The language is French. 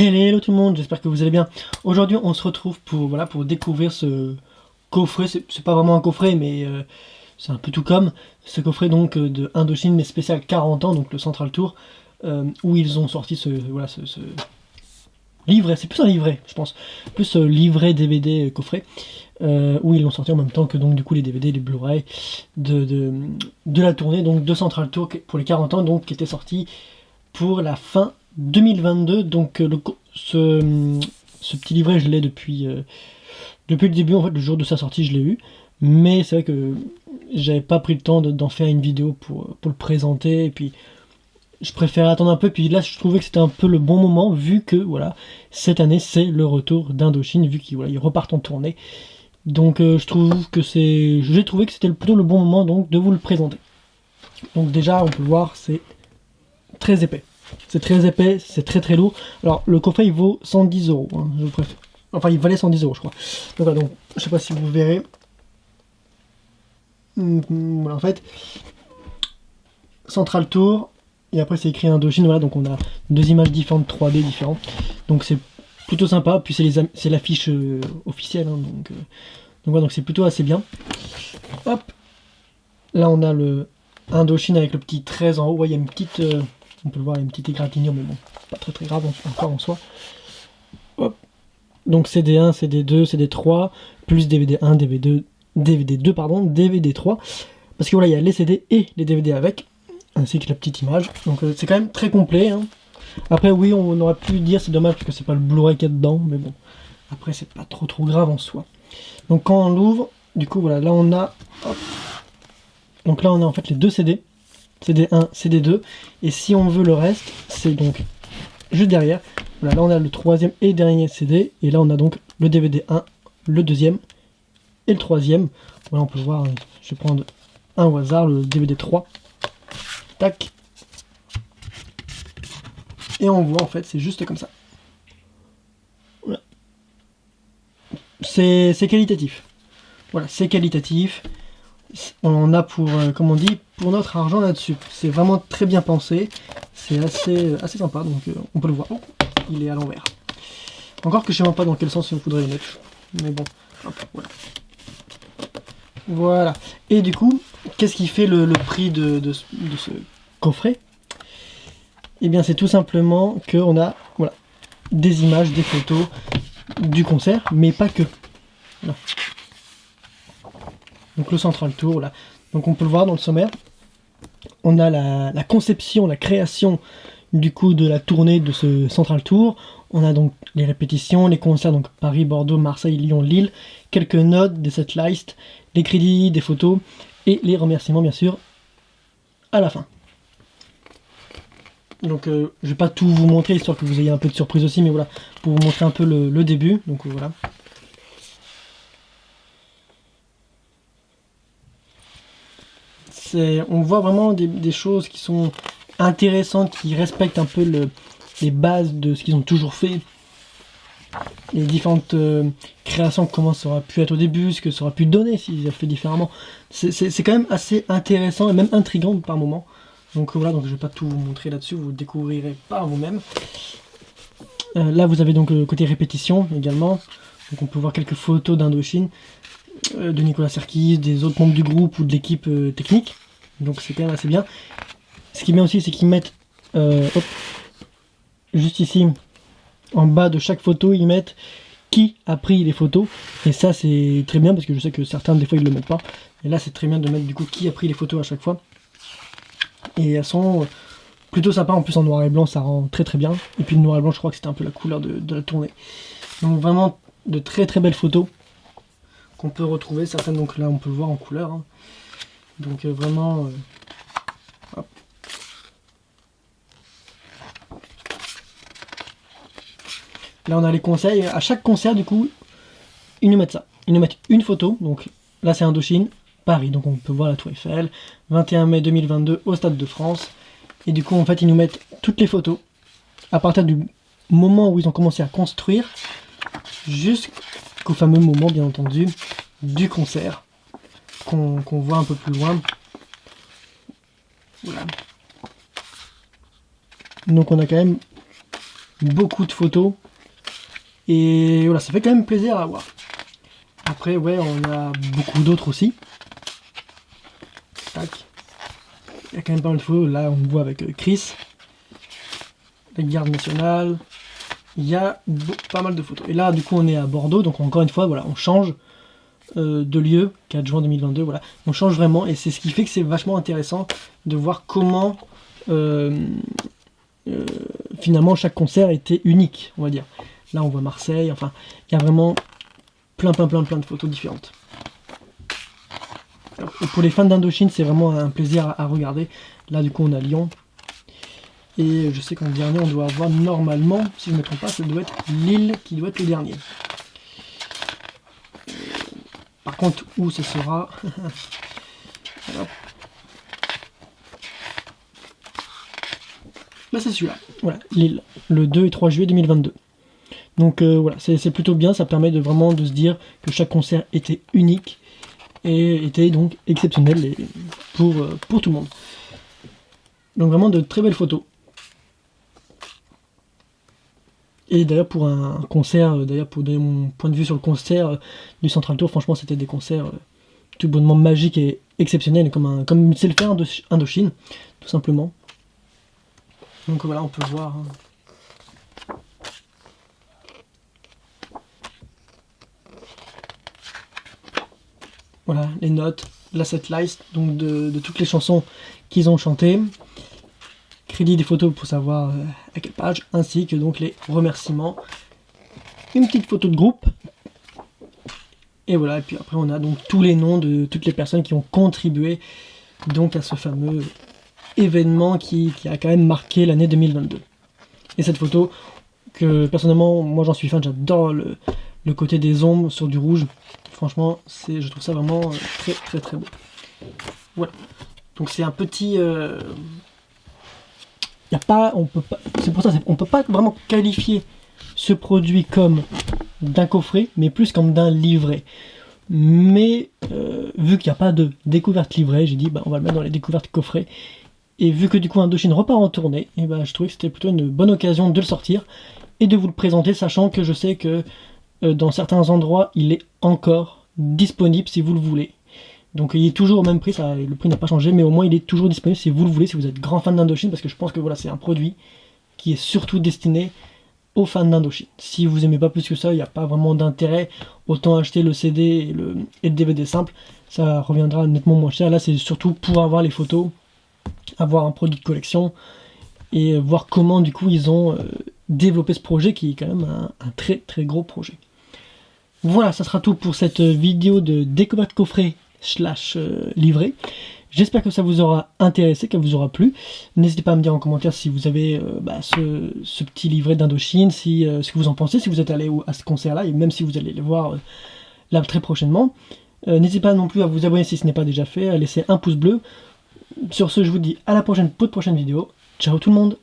Hello tout le monde, j'espère que vous allez bien. Aujourd'hui on se retrouve pour découvrir ce coffret, c'est pas vraiment un coffret mais c'est un peu tout comme ce coffret donc de Indochine mais spécial 40 ans, donc le Central Tour, où ils ont sorti ce livret, c'est plus un livret je pense, plus livret DVD coffret, où ils l'ont sorti en même temps que donc du coup les DVD, les Blu-ray de la tournée donc de Central Tour pour les 40 ans, donc qui était sorti pour la fin 2022. Donc ce petit livret, je l'ai depuis le début, en fait, le jour de sa sortie, je l'ai eu. Mais c'est vrai que j'avais pas pris le temps d'en faire une vidéo pour le présenter. Et puis, je préférais attendre un peu. Puis là, je trouvais que c'était un peu le bon moment, vu que, voilà, cette année, c'est le retour d'Indochine, vu qu'ils repartent en tournée. Donc, j'ai trouvé que c'était plutôt le bon moment donc de vous le présenter. Donc déjà, on peut voir, c'est très épais. C'est très épais, c'est très très lourd. Alors le coffret il vaut 110 euros, hein, je préfère. Enfin il valait 110 euros je crois. Donc voilà, donc je sais pas si vous verrez. Voilà, en fait, Central Tour, et après c'est écrit Indochine, voilà, donc on a deux images différentes, 3D différentes. Donc c'est plutôt sympa, puis c'est l'affiche officielle, hein, donc voilà, donc c'est plutôt assez bien. Hop, là on a le Indochine avec le petit 13 en haut, ouais, il y a une petite... on peut le voir, il y a une petite égratignure, mais bon, pas très très grave encore en soi. Hop. Donc CD1, CD2, CD3, plus DVD1, DVD2, DVD2, pardon, DVD3. Parce que voilà, il y a les CD et les DVD avec, ainsi que la petite image. Donc c'est quand même très complet, hein. Après oui, on aurait pu dire, c'est dommage parce que c'est pas le Blu-ray qu'il y a dedans, mais bon, après c'est pas trop grave en soi. Donc quand on l'ouvre, du coup voilà, là on a... Hop. Donc là on a en fait les deux CD. CD1, CD2, et si on veut le reste, c'est donc juste derrière. Voilà, là on a le troisième et dernier CD, et là on a donc le DVD 1, le deuxième et le troisième. Voilà, on peut voir, je vais prendre un au hasard, le DVD 3. Tac. Et on voit en fait, c'est juste comme ça. Voilà. C'est qualitatif. Voilà, c'est qualitatif. On en a pour, comme on dit, pour notre argent là-dessus. C'est vraiment très bien pensé. C'est assez sympa, donc on peut le voir. Oh, il est à l'envers. Encore que je sais même pas dans quel sens il faudrait le mettre. Mais bon, hop, voilà. Voilà. Et du coup, qu'est-ce qui fait le prix de ce coffret? Eh bien, c'est tout simplement qu'on a voilà, des images, des photos du concert, mais pas que. Voilà. Donc le Central Tour, là. Donc on peut le voir dans le sommaire. On a la conception, la création du coup de la tournée de ce Central Tour. On a donc les répétitions, les concerts, donc Paris, Bordeaux, Marseille, Lyon, Lille, quelques notes, des setlists, les crédits, des photos et les remerciements bien sûr à la fin. Donc je vais pas tout vous montrer histoire que vous ayez un peu de surprise aussi, mais voilà, pour vous montrer un peu le début. Donc voilà. On voit vraiment des choses qui sont intéressantes, qui respectent un peu les bases de ce qu'ils ont toujours fait. Les différentes créations, comment ça aurait pu être au début, ce que ça aurait pu donner s'ils avaient fait différemment. C'est quand même assez intéressant et même intriguant par moments. Donc voilà, donc je vais pas tout vous montrer là-dessus, vous le découvrirez par vous-même. Là vous avez donc le côté répétition également. Donc on peut voir quelques photos d'Indochine, de Nicolas Sirkis, des autres membres du groupe ou de l'équipe technique. Donc c'est quand même assez bien. Ce qui est bien aussi, c'est qu'ils mettent hop, juste ici, en bas de chaque photo, ils mettent qui a pris les photos. Et ça c'est très bien parce que je sais que certains des fois ils le mettent pas. Et là c'est très bien de mettre du coup qui a pris les photos à chaque fois. Et elles sont plutôt sympas, en plus en noir et blanc ça rend très très bien. Et puis le noir et blanc je crois que c'était un peu la couleur de la tournée. Donc vraiment de très très belles photos qu'on peut retrouver, certaines donc là on peut le voir en couleur, hein. Donc vraiment hop. Là on a les conseils, à chaque concert du coup ils nous mettent ça, ils nous mettent une photo, donc là c'est Indochine, Paris, donc on peut voir la Tour Eiffel, 21 mai 2022 au Stade de France, et du coup en fait ils nous mettent toutes les photos à partir du moment où ils ont commencé à construire jusqu'au fameux moment bien entendu du concert qu'on voit un peu plus loin. Voilà. Donc on a quand même beaucoup de photos. Et voilà, ça fait quand même plaisir à voir. Après, ouais, on a beaucoup d'autres aussi. Tac. Il y a quand même pas mal de photos. Là, on voit avec Chris, la garde nationale. Il y a pas mal de photos. Et là, du coup, on est à Bordeaux. Donc, encore une fois, voilà, on change de lieu. 4 juin 2022, voilà. On change vraiment. Et c'est ce qui fait que c'est vachement intéressant de voir comment, finalement, chaque concert était unique, on va dire. Là, on voit Marseille. Enfin, il y a vraiment plein de photos différentes. Alors, pour les fans d'Indochine, c'est vraiment un plaisir à regarder. Là, du coup, on a Lyon. Et je sais qu'en dernier, on doit avoir normalement, si je ne me trompe pas, ça doit être Lille qui doit être le dernier. Par contre, où ce sera Là, c'est celui-là. Voilà, Lille, le 2 et 3 juillet 2022. Donc voilà, c'est plutôt bien, ça permet de vraiment de se dire que chaque concert était unique et était donc exceptionnel pour tout le monde. Donc vraiment de très belles photos. Et d'ailleurs pour un concert, d'ailleurs pour donner mon point de vue sur le concert du Central Tour, franchement c'était des concerts tout bonnement magiques et exceptionnels, comme c'est le fait Indochine, tout simplement. Donc voilà, on peut voir. Voilà, les notes, la setlist, donc de toutes les chansons qu'ils ont chantées. Crédit des photos pour savoir à quelle page, ainsi que donc les remerciements. Une petite photo de groupe. Et voilà, et puis après on a donc tous les noms de toutes les personnes qui ont contribué donc à ce fameux événement qui a quand même marqué l'année 2022. Et cette photo, que personnellement, moi j'en suis fan, j'adore le côté des ombres sur du rouge. Franchement, je trouve ça vraiment très beau. Voilà. Donc c'est un petit... c'est pour ça, on peut pas vraiment qualifier ce produit comme d'un coffret, mais plus comme d'un livret. Mais vu qu'il n'y a pas de découverte livrée, j'ai dit on va le mettre dans les découvertes coffrets. Et vu que du coup Indochine repart en tournée, et je trouvais que c'était plutôt une bonne occasion de le sortir et de vous le présenter, sachant que je sais que dans certains endroits il est encore disponible si vous le voulez. Donc il est toujours au même prix, le prix n'a pas changé, mais au moins il est toujours disponible si vous le voulez, si vous êtes grand fan d'Indochine, parce que je pense que voilà, c'est un produit qui est surtout destiné aux fans d'Indochine. Si vous aimez pas plus que ça, il n'y a pas vraiment d'intérêt, autant acheter le CD et le DVD simple, ça reviendra nettement moins cher. Là c'est surtout pour avoir les photos, avoir un produit de collection, et voir comment du coup ils ont développé ce projet qui est quand même un très gros projet. Voilà, ça sera tout pour cette vidéo de découverte coffret / livret. J'espère que ça vous aura intéressé, qu'elle vous aura plu. N'hésitez pas à me dire en commentaire si vous avez ce petit livret d'Indochine, ce que vous en pensez, si vous êtes allé à ce concert-là, et même si vous allez le voir là très prochainement. N'hésitez pas non plus à vous abonner si ce n'est pas déjà fait, à laisser un pouce bleu. Sur ce, je vous dis à la prochaine pour de prochaines vidéos. Ciao tout le monde!